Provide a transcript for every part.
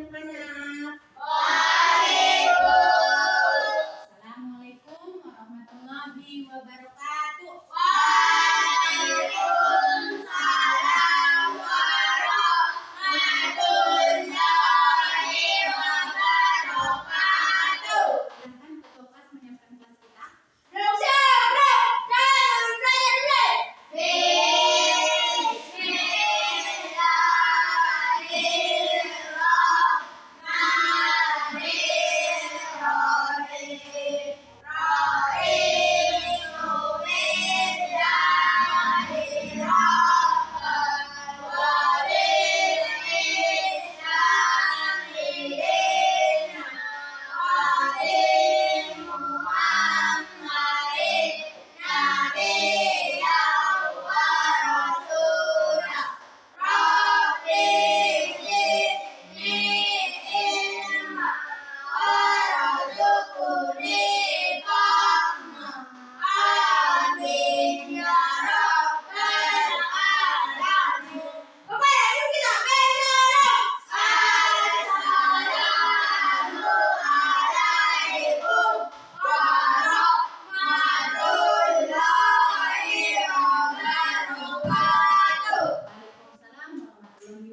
anak-anak. Assalamualaikum warahmatullahi wabarakatuh. Waalaikumsalam warahmatullahi wabarakatuh. Silahkan Ketua Kelas menyiapkan kelas kita. Waalaikumsalam warahmatullahi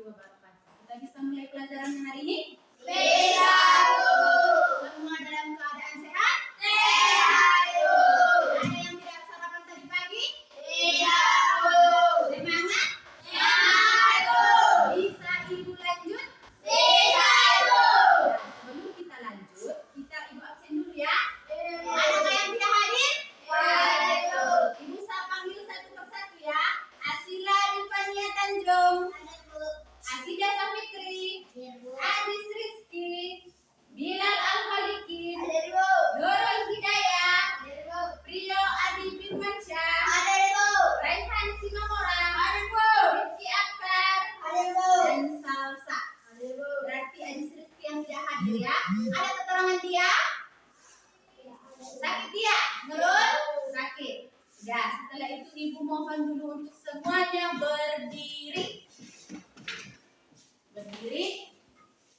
wabarakatuh. Kita bisa mulai pelajaran hari ini? Semua dalam keadaan sehat? Ada yang tidak sarapan tadi pagi? Semangat? Bisa Ibu lanjut? Nah, sebelum kita lanjut, Ibu absen dulu ya. Adakah yang tidak hadir? Ibu saya panggil satu persatu ya. Asila Dipania Tanjung, Asidah Safikri, Adis Rizky, Bilal Al-Khalikin, Nurul Hidayah, Rio Adi Firmansyah, Raihan Simamora, Rifki Akbar, dan Salsa. Berarti Adis Rizky yang tidak hadir ya. Ada keterangan dia? Sakit dia? Nurul? Sakit. Ya, setelah itu Ibu mohon dulu untuk semuanya berdiri.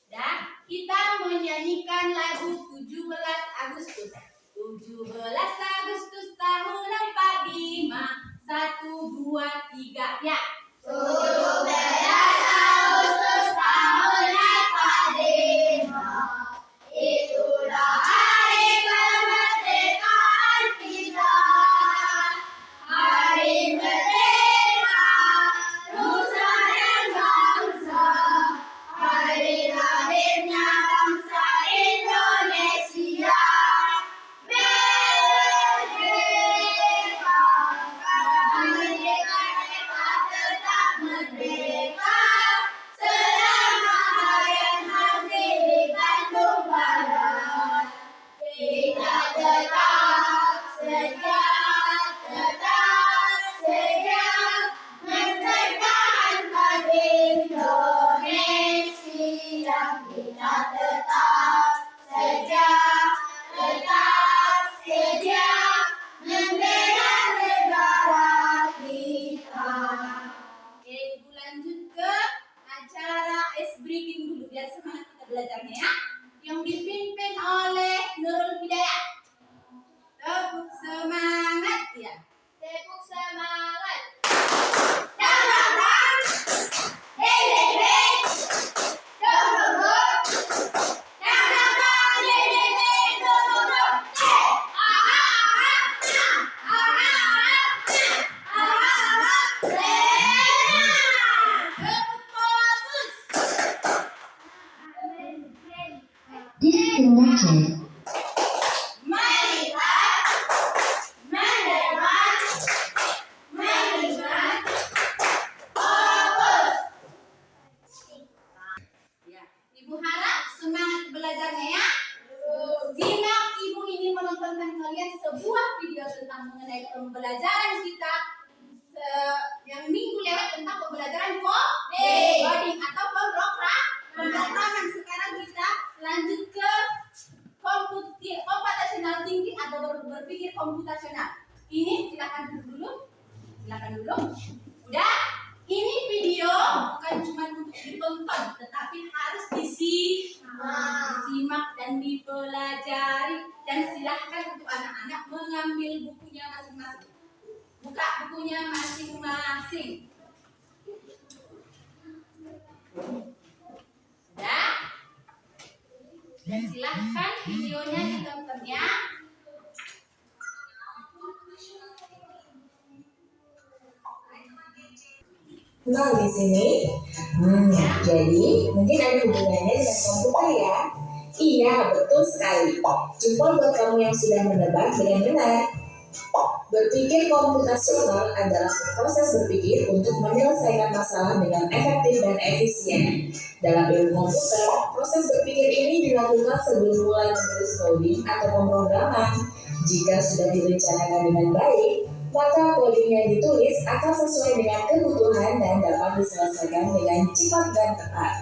Dan kita menyanyikan lagu 17 Agustus. 17 Agustus tahun 45. 1, 2, 3, ya. 17 Agustus tahun 45. Itulah hari kemerdekaan kita. Hari merdeka nusa dan bangsa. Hari lahirnya bangsa Indonesia. Merdeka, merdeka, tetap merdeka. Selama hayat masih di Bandung Barat. Kita tetap setia mempertahankan Indonesia. Kita tetap setia membela negara kita. Oke, Ibu lanjut ke acara ice breaking dulu biar semangat kita belajarnya ya. Yang dipimpin oleh Nurul Hidayah. Tepuk semangat ya. Tepuk semangat. Disconnected. Ya, Ibu harap semangat belajarnya ya. Simak Ibu ini menontonkan kalian sebuah video tentang mengenai pembelajaran kita yang minggu lewat tentang pembelajaran coding atau pemrograman. Sekarang kita lanjut ke komputasional tinggi atau berpikir komputasional. Ini silakan dulu. Udah? Ini video bukan cuma untuk ditonton, tetapi harus Disimak dan dipelajari. Dan silahkan untuk anak-anak mengambil bukunya masing-masing. Buka bukunya masing-masing. Sudah? Dan silahkan videonya ditonton ya. Nah, di sini, jadi mungkin ada hubungannya dengan komputer ya. Iya, betul sekali. Jempol buat kamu yang sudah menebak dengan benar. Berpikir komputasional adalah proses berpikir untuk menyelesaikan masalah dengan efektif dan efisien. Dalam ilmu komputer, proses berpikir ini dilakukan sebelum mulai menulis coding atau pemrograman. Jika sudah direncanakan dengan baik, maka coding yang ditulis akan sesuai dengan kebutuhan dan dapat diselesaikan dengan cepat dan tepat.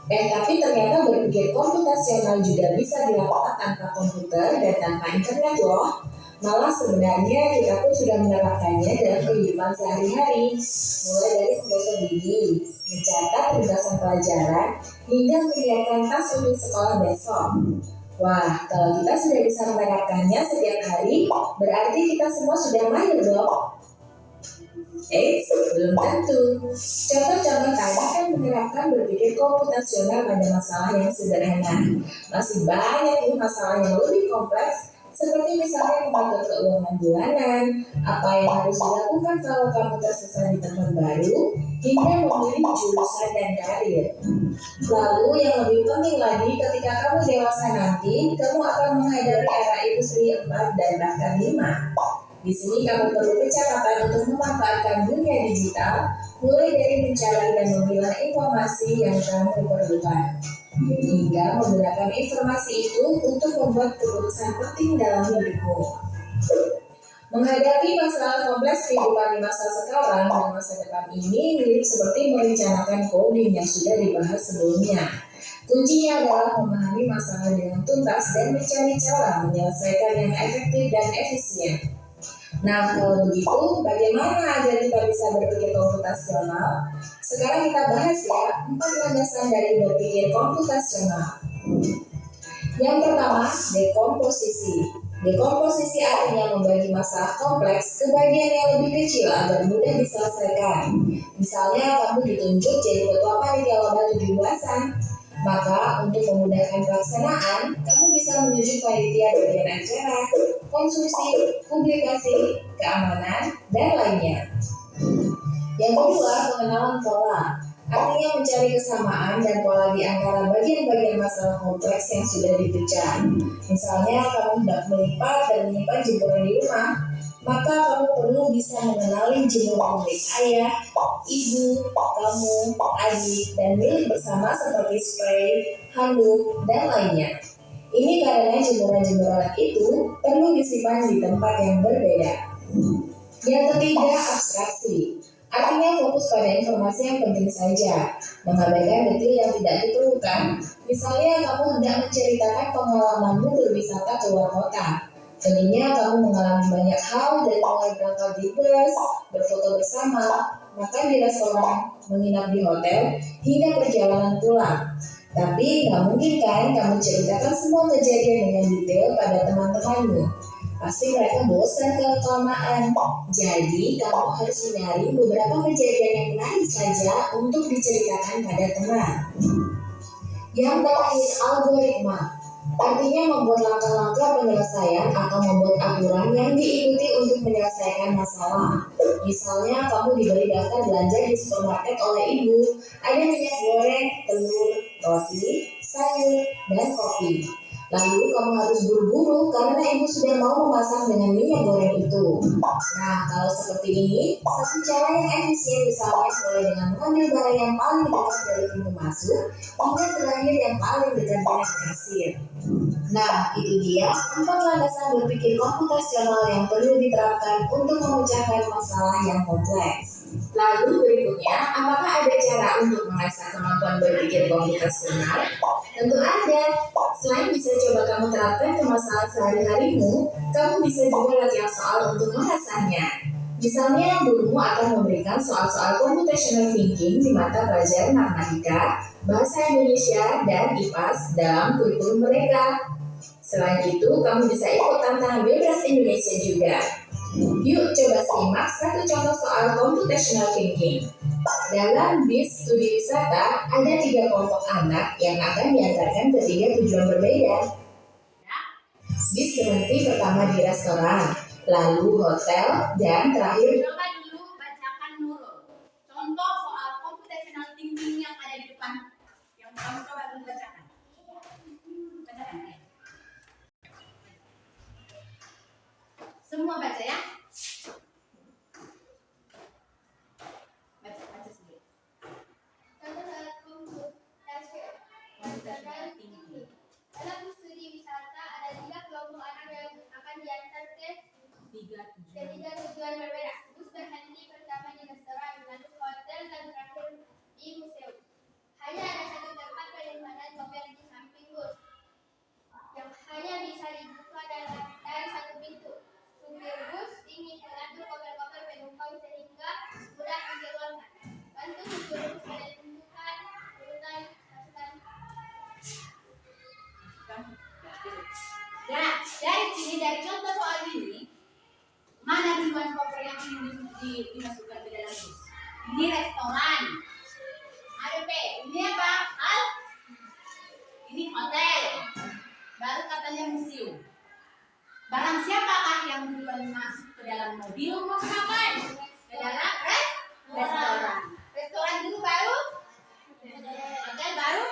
Tapi ternyata berpikir komputasional juga bisa dilakukan tanpa komputer dan tanpa internet loh. Malah sebenarnya kita pun sudah menerapkannya dalam kehidupan sehari-hari, mulai dari menggosok gigi, mencatat tugasan pelajaran, hingga menyiapkan tas untuk sekolah besok. Wah, kalau kita sudah bisa menerapkannya setiap hari, berarti kita semua sudah mahir dong. Belum tentu. Contoh-contoh tadi kan menerapkan berpikir komputasional pada masalah yang sederhana. Masih banyak nih masalah yang lebih kompleks, seperti misalnya mengatur keuangan bulanan, apa yang harus dilakukan kalau kamu tersesat di tempat baru, hingga memilih jurusan dan karir. Lalu yang lebih penting lagi, ketika kamu dewasa nanti, kamu akan menghadapi era industri 4 dan bahkan 5. Di sini kamu perlu kecepatan untuk memanfaatkan dunia digital, mulai dari mencari dan memilah informasi yang kamu perlukan, hingga menggunakan informasi itu untuk membuat keputusan penting dalam hidupmu. Menghadapi masalah kompleks kehidupan di masa sekarang dan masa depan ini mirip seperti merencanakan coding yang sudah dibahas sebelumnya. Kuncinya adalah memahami masalah dengan tuntas dan mencari cara menyelesaikan yang efektif dan efisien. Nah, kalau begitu, bagaimana agar kita bisa berpikir komputasional? Sekarang kita bahas ya, 4 landasan dari berpikir komputasional. Yang pertama, dekomposisi. Dekomposisi artinya membagi masalah kompleks ke bagian yang lebih kecil agar mudah diselesaikan. Misalnya, kamu ditunjuk jadi ketua panitia lomba 17-an. Maka untuk memudahkan pelaksanaan, kamu bisa menunjuk panitia bagian acara, konsumsi, publikasi, keamanan, dan lainnya. Yang kedua, pengenalan pola. Artinya mencari kesamaan dan pola di antara bagian-bagian masalah kompleks yang sudah dipecah. Misalnya, kamu hendak melipat dan menyimpan jemuran di rumah, maka kamu perlu bisa mengenali jemuran milik ayah, ibu, kamu, adik, dan milik bersama seperti spray, handuk, dan lainnya. Ini karena jemuran-jemuran itu perlu disimpan di tempat yang berbeda. Yang ketiga, abstraksi. Artinya fokus pada informasi yang penting saja, mengabaikan detail yang tidak diperlukan. Misalnya kamu hendak menceritakan pengalamanmu berwisata ke luar kota. Tentunya kamu mengalami banyak hal dari mulai berangkat di bus, berfoto bersama, makan di restoran, menginap di hotel, hingga perjalanan pulang. Tapi nggak mungkin kan kamu ceritakan semua kejadian dengan detail pada teman-temanmu. Pasti mereka bosan kalau kelamaan. Jadi kamu harus mencari beberapa kejadian yang menarik saja untuk diceritakan pada teman. Yang terakhir, algoritma. Artinya membuat langkah-langkah penyelesaian atau membuat aturan yang diikuti untuk menyelesaikan masalah. Misalnya kamu diberi daftar belanja di supermarket oleh ibu, ada minyak goreng, telur, roti, sayur, dan kopi. Lalu kamu harus buru-buru karena ibu sudah mau memasak dengan minyak goreng itu. Nah, kalau seperti ini, satu cara yang efisien misalnya mulai dengan mengambil barang yang paling dekat dari pintu masuk hingga terakhir yang paling dekat dengan kasir. Nah, itu dia 4 landasan berpikir komputasional yang perlu diterapkan untuk memecahkan masalah yang kompleks. Lalu berikutnya, apakah ada cara untuk mengasah kemampuan berpikir komputasional? Tentu ada. Selain bisa coba kamu terapkan ke masalah sehari-harimu, kamu bisa juga latihan soal untuk mengasahnya. Misalnya, gurumu akan memberikan soal-soal computational thinking di mata pelajaran matematika, bahasa Indonesia dan IPAS dalam kurikulum mereka. Selain itu, kamu bisa ikut tantangan bebas Indonesia juga. Yuk coba simak satu contoh soal computational thinking. Dalam BIS studi wisata, ada 3 kelompok anak yang akan diantarkan ke 3 tujuan berbeda. BIS berhenti pertama di restoran, lalu hotel, dan terakhir. Coba dulu bacakan Nurul. Contoh soal computational thinking yang ada di depan. Yang kamu coba dulu bacakan. Bacakan ya. Semua baca ya. Baca sendiri. Contoh soal computational thinking. Dalam studi wisata ada 3 kelompok anak yang akan diantar ke 3 tujuan berbeda. Bus berhenti pertama di restoran, lalu hotel, dan terakhir di museum. Hanya ada satu tempat penyimpanan mobil di samping bus yang hanya bisa dibuka dari satu pintu. Supir bus ingin mengatur koper-koper penumpang sehingga mudah dikeluarkan. Bantu supir bus menentukan urutan pasukan. Nah, dari sini, dari contoh soal ini, mana duluan koper yang ingin dimasukkan ke dalam bus? Ini restoran. Ada P. Ini apa? Hal? Ini hotel. Baru katanya museum. Barang siapakah yang duluan masuk ke dalam mobil maupun apa? Ke dalam restoran. Restoran dulu baru? Hotel baru?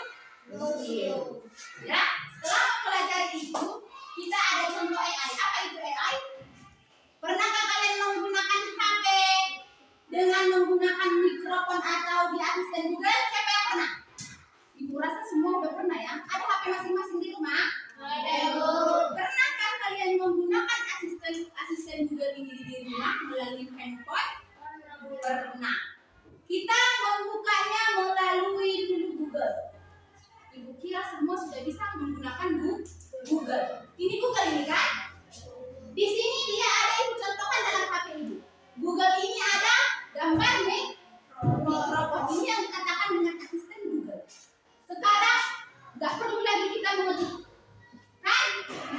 Museum. Ya, setelah mempelajari itu, kita ada contoh AI. Apa itu AI? Pernahkah kalian menggunakan HP dengan menggunakan mikrofon atau di asisten Google? Siapa yang pernah? Ibu rasa semua udah pernah ya. Ada HP masing-masing di rumah? Pernahkah kalian menggunakan asisten Google ini di rumah melalui handphone? Pernah. Kita membukanya melalui dulu Google. Ibu kira semua sudah bisa menggunakan Google. Ini Google ini kan? Di sini dia ada, ibu contohkan dalam HP ibu. Google ini ada gambar mikrofon. Ini yang dikatakan dengan asisten Google. Sekarang nggak perlu lagi kita mengetik, kan?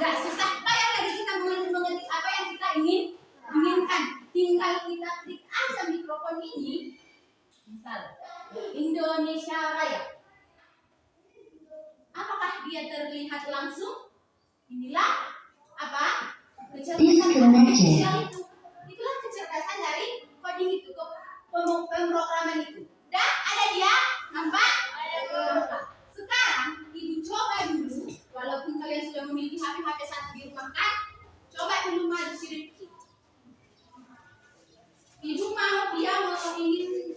Nggak susah payah lagi kita mengetik apa yang kita inginkan. Tinggal kita klik aja mikrofon ini. Misal Indonesia Raya. Apakah dia terlihat langsung? Inilah apa? Kecerdasan artificial itu. Itulah kecerdasan dari coding itu, pemrograman itu. Dan ada dia, nampak? Nampak. Sekarang ibu coba dulu, walaupun kalian sudah memiliki HP satu di rumah kan, coba dulu maju sedikit. Ibu mau dia ingin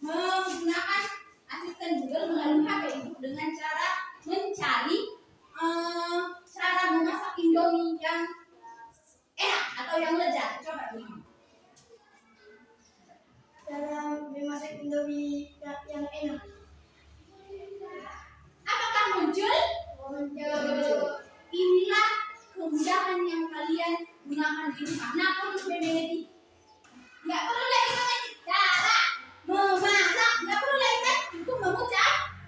menggunakan asisten Google melalui HP ibu dengan cara mencari cara memasak Indomie yang enak atau yang lezat. Coba dulu. Cara memasak Indomie yang enak. Apakah muncul? Inilah kemudahan yang kalian gunakan di rumah. Nah, perlu mengetik. Nggak perlu lagi mengetik cara memasak. Nggak perlu lagi kan? Itu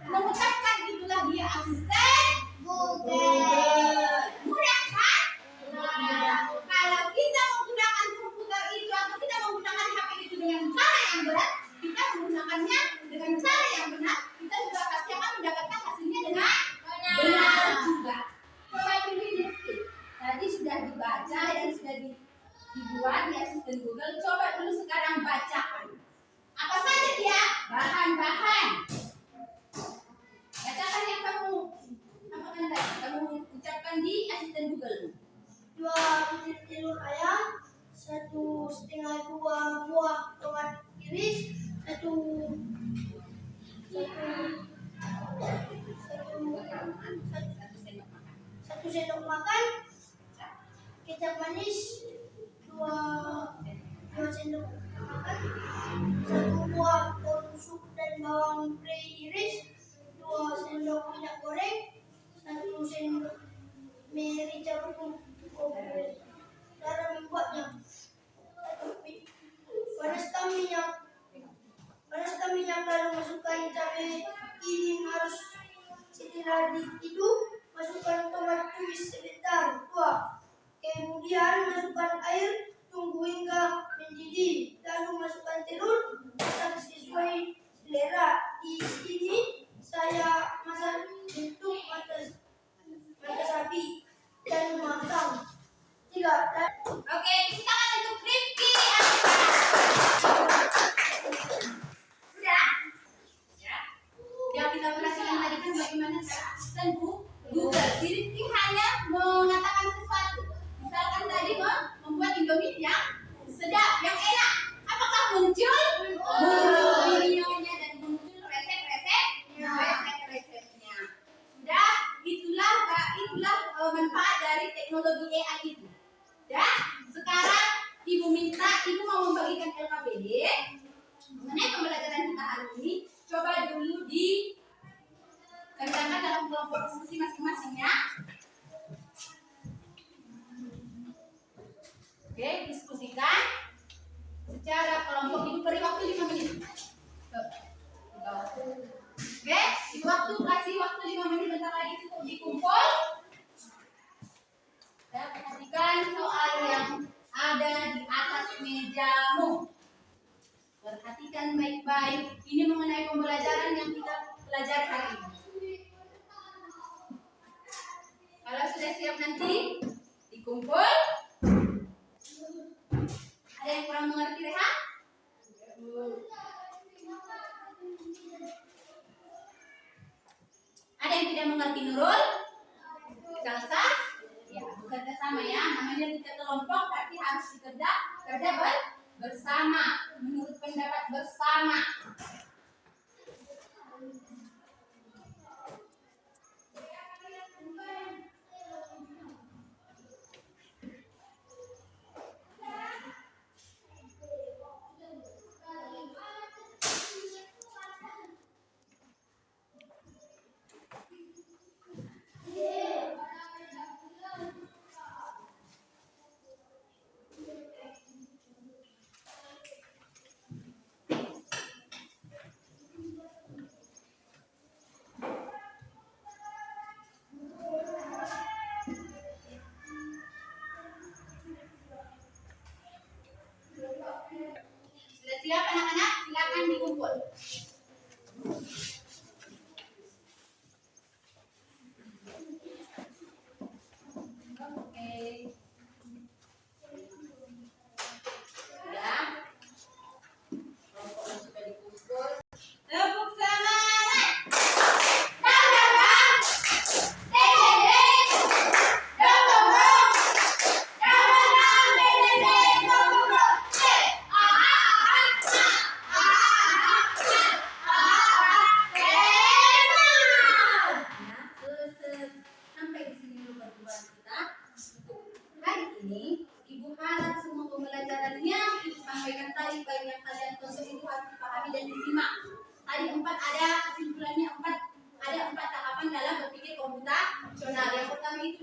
mengucapkan itulah dia asisten Google. Mudah kan? Mudah. Kalau kita menggunakan komputer itu atau kita menggunakan HP itu dengan cara yang berat, kita menggunakannya dengan cara yang benar, kita juga pasti akan mendapatkan hasilnya dengan benar juga. Coba dulu ini. Tadi sudah dibaca dan sudah dibuat di asisten Google. Coba dulu sekarang bacakan. Apa saja dia? Bahan-bahan. Bacakan yang kamu apakan tadi? Kamu ucapkan di asisten Google. 2 butir telur ayam, 1,5 buah tomat iris, 1 sendok makan kecap manis, 2 sendok makan, 1 buah daun tusuk dan bawang pre iris, 2 sendok minyak goreng, 1 sendok merica bubuk cara membuatnya. Panaskan minyak lalu masukkan cabai ini harus setelah itu masukkan tomat tumis sebentar, tuang. Kemudian masukkan air, tunggu hingga mendidih. Lalu masukkan telur, masak sesuai selera. Di sini saya masak bentuk mata sapi dan matang. Oke, tepuk tangan untuk Rifki. Sudah? Ya. Yang kita perhatikan tadi kan bagaimana cara asisten Google. Si Rifki hanya mengatakan sesuatu. Misalkan tadi membuat Indomie yang sedap, yang enak. Apakah muncul? Muncul videonya dan muncul resep-resepnya. Sudah, itulah manfaat dari teknologi AI itu. Ya, sekarang Ibu mau membagikan LKPD mengenai pembelajaran kita hari ini. Coba dulu dikerjakan dalam kelompok diskusi masing-masing ya. Oke, diskusikan secara kelompok. Ibu beri waktu 5 menit. Oke, kasih waktu 5 menit, bentar lagi cukup dikumpul. Dan perhatikan soal yang ada di atas mejamu. Perhatikan baik-baik. Ini mengenai pembelajaran yang kita pelajari hari ini. Kalau sudah siap nanti dikumpul. Ada yang kurang mengerti, Rehan? Ada yang tidak mengerti, Nurul? Salsa? Ya, bekerja sama ya. Namanya kita kelompok, berarti harus kerja bersama. Menurut pendapat bersama. Sudah siap anak-anak? Silakan dikumpul. Oke. Sudah. Kelompoknya sudah dikumpul. Tepuk semangat. Dang dang dang. Deng deng deng. Dong dong dong. Dang dang dang. Deng deng deng. Dong dong dong. Sampai di sini dulu pertemuan kita. Hari ini Ibu harap semua pembelajarannya Ibu sampaikan tadi, baik yang kalian konsep itu harus dipahami dan disimak. Tadi ada kesimpulannya ada 4 tahapan dalam berpikir komputasional. Yang pertama itu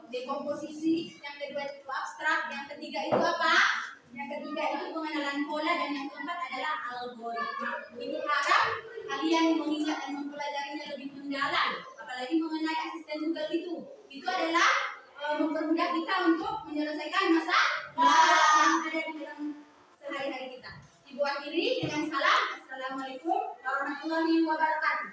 dekomposisi, yang kedua itu abstrak, yang ketiga itu apa? Yang ketiga itu pengenalan pola, dan yang keempat adalah algoritma. Ibu harap kalian mengingat dan mempelajarinya lebih mendalam, apalagi mengenai asisten Google itu. Itu adalah mempermudah kita untuk menyelesaikan masalah yang ada di dalam sehari-hari kita. Ibu akhiri dengan salam. Assalamualaikum warahmatullahi wabarakatuh.